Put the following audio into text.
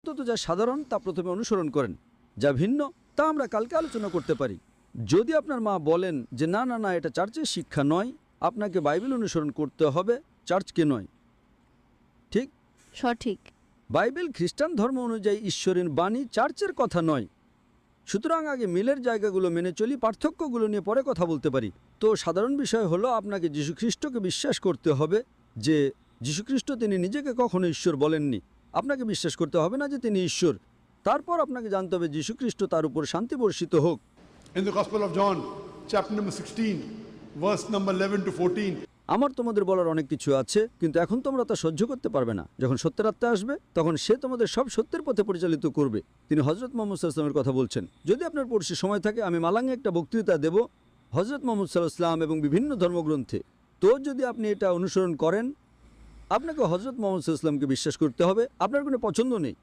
বস্তুত যা সাধারণ তা প্রথমে অনুসরণ করেন, যা ভিন্ন তা আমরা কালকে আলোচনা করতে পারি। যদি আপনার মা বলেন যে না না না এটা চার্চের শিক্ষা নয়, আপনাকে বাইবেল অনুসরণ করতে হবে, চার্চকে নয়। ঠিক সঠিক। বাইবেল খ্রিস্টান ধর্ম অনুযায়ী ঈশ্বরের বাণী, চার্চের কথা নয়। সুতরাং আগে মিলের জায়গাগুলো মেনে চলি, পার্থক্যগুলো নিয়ে পরে কথা বলতে পারি। তো সাধারণ বিষয় হলো আপনাকে যীশুখ্রিস্টকে বিশ্বাস করতে হবে যে যীশুখ্রিস্ট তিনি নিজেকে কখনো ঈশ্বর বলেননি। আপনাকে বিশ্বাস করতে হবে না যে তিনি ঈশ্বর। তারপর আপনাকে জানতে হবে যীশুখ্রিস্ট তার উপর শান্তি বর্ষিত হোক। In the Gospel of John, chapter number 16, verse number 11 to 14. আমার তোমাদের বলার অনেক কিছু আছে, কিন্তু এখন তোমরা তা সহ্য করতে পারবে না। যখন সত্যের আত্মা আসবে তখন সে তোমাদের সব সত্যের পথে পরিচালিত করবে। তিনি হযরত মুহাম্মদ সাল্লাল্লাহু আলাইহি ওয়াসাল্লামের কথা বলছেন। যদি আপনার পড়শি সময় থাকে আমি মালাঙ্গে একটা বক্তৃতা দেব হযরত মুহাম্মদ সাল্লাল্লাহু আলাইহি ওয়াসাল্লাম এবং বিভিন্ন ধর্মগ্রন্থে। তো যদি আপনি এটা অনুসরণ করেন, আপনাকে হযরত মুহাম্মদ সাল্লাল্লাহু আলাইহি ওয়াসাল্লামকে বিশ্বাস করতে হবে, আপনার কোনো পছন্দ নেই।